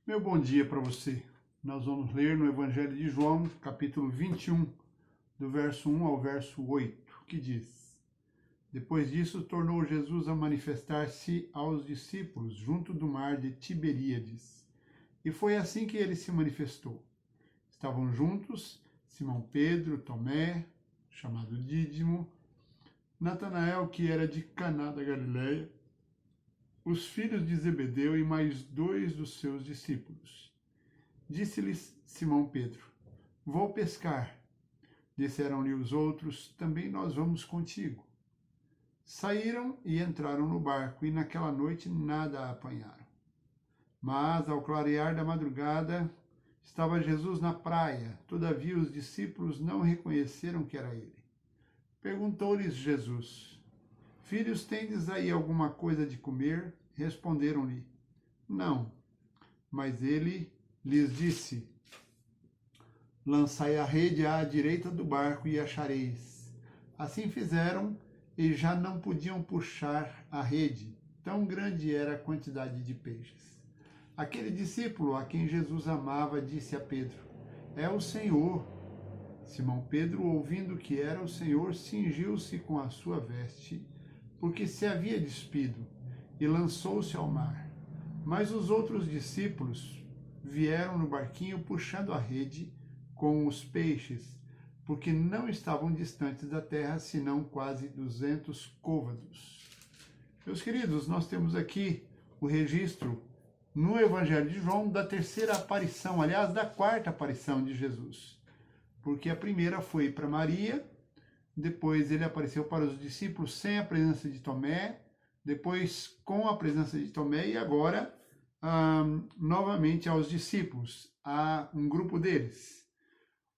Meu bom dia para você. Nós vamos ler no Evangelho de João, capítulo 21, do verso 1 ao verso 8, que diz: Depois disso, tornou Jesus a manifestar-se aos discípulos junto do mar de Tiberíades. E foi assim que ele se manifestou. Estavam juntos Simão Pedro, Tomé, chamado Dídimo, Natanael, que era de Caná da Galileia, os filhos de Zebedeu e mais dois dos seus discípulos. Disse-lhes Simão Pedro: Vou pescar. Disseram-lhe os outros: Também nós vamos contigo. Saíram e entraram no barco, e naquela noite nada apanharam. Mas, ao clarear da madrugada, estava Jesus na praia. Todavia os discípulos não reconheceram que era ele. Perguntou-lhes Jesus: Filhos, tendes aí alguma coisa de comer? Responderam-lhe: Não. Mas ele lhes disse: Lançai a rede à direita do barco e achareis. Assim fizeram e já não podiam puxar a rede, tão grande era a quantidade de peixes. Aquele discípulo a quem Jesus amava disse a Pedro: É o Senhor. Simão Pedro, ouvindo que era o Senhor, cingiu-se com a sua veste, porque se havia despido, e lançou-se ao mar. Mas os outros discípulos vieram no barquinho puxando a rede com os peixes, porque não estavam distantes da terra, senão quase 200 côvados. Meus queridos, nós temos aqui o registro no Evangelho de João da terceira aparição, aliás, da quarta aparição de Jesus. Porque a primeira foi para Maria, depois ele apareceu para os discípulos sem a presença de Tomé, depois com a presença de Tomé e agora novamente aos discípulos, a um grupo deles.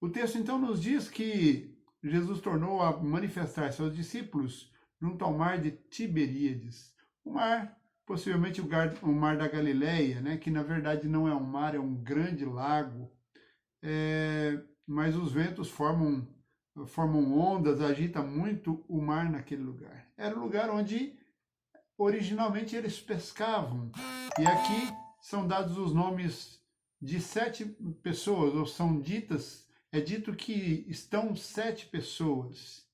O texto então nos diz que Jesus tornou a manifestar-se aos discípulos junto ao mar de Tiberíades. O mar, possivelmente o mar da Galileia, né, que na verdade não é um mar, é um grande lago, mas os ventos formam ondas, agita muito o mar naquele lugar. Era o lugar onde originalmente eles pescavam. E aqui são dados os nomes de 7 pessoas, ou são ditas, é dito que estão 7 pessoas.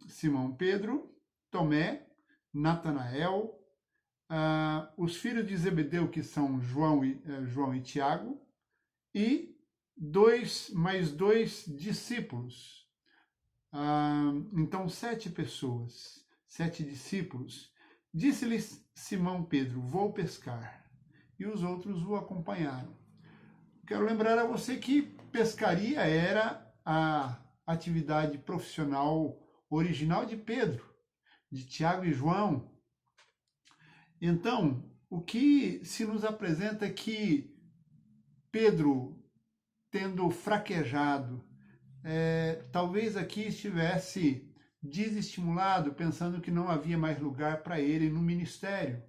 Simão Pedro, Tomé, Natanael, os filhos de Zebedeu, que são João e Tiago, e mais dois discípulos. Então, 7 pessoas, 7 discípulos. Disse-lhes Simão Pedro: Vou pescar. E os outros o acompanharam. Quero lembrar a você que pescaria era a atividade profissional original de Pedro, de Tiago e João. Então, o que se nos apresenta é que Pedro, tendo fraquejado, talvez aqui estivesse desestimulado, pensando que não havia mais lugar para ele no ministério.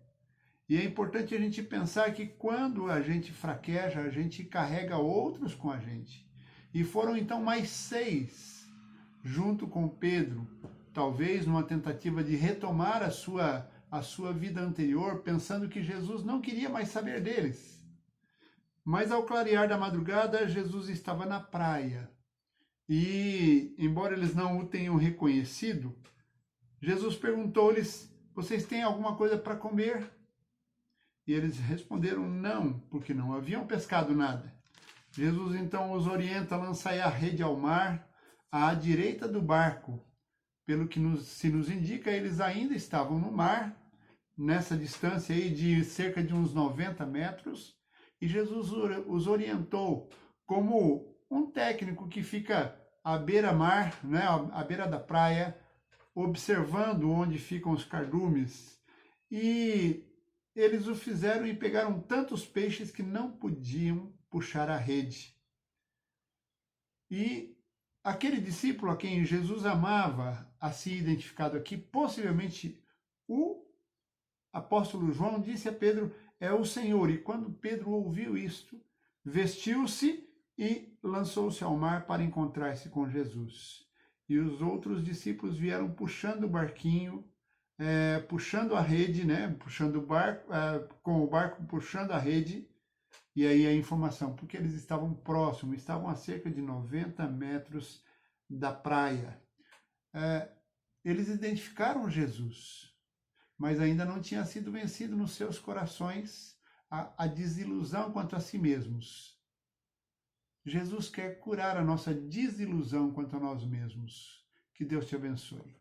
E é importante a gente pensar que quando a gente fraqueja, a gente carrega outros com a gente. E foram então mais 6, junto com Pedro, talvez numa tentativa de retomar a sua vida anterior, pensando que Jesus não queria mais saber deles. Mas ao clarear da madrugada, Jesus estava na praia. E, embora eles não o tenham reconhecido, Jesus perguntou-lhes: Vocês têm alguma coisa para comer? E eles responderam: Não, porque não haviam pescado nada. Jesus então os orienta a lançar a rede ao mar, à direita do barco. Pelo que se nos indica, eles ainda estavam no mar, nessa distância aí de cerca de uns 90 metros, e Jesus os orientou como um técnico que fica à beira-mar, né, à beira da praia, observando onde ficam os cardumes. E eles o fizeram e pegaram tantos peixes que não podiam puxar a rede. E aquele discípulo a quem Jesus amava, assim identificado aqui, possivelmente o apóstolo João, disse a Pedro: É o Senhor. E quando Pedro ouviu isto, vestiu-se e lançou-se ao mar para encontrar-se com Jesus. E os outros discípulos vieram puxando o barquinho, puxando a rede, né, puxando o barco, com o barco puxando a rede, E aí a informação, porque eles estavam próximos, estavam a cerca de 90 metros da praia. Eles identificaram Jesus, mas ainda não tinha sido vencido nos seus corações a desilusão quanto a si mesmos. Jesus quer curar a nossa desilusão quanto a nós mesmos. Que Deus te abençoe.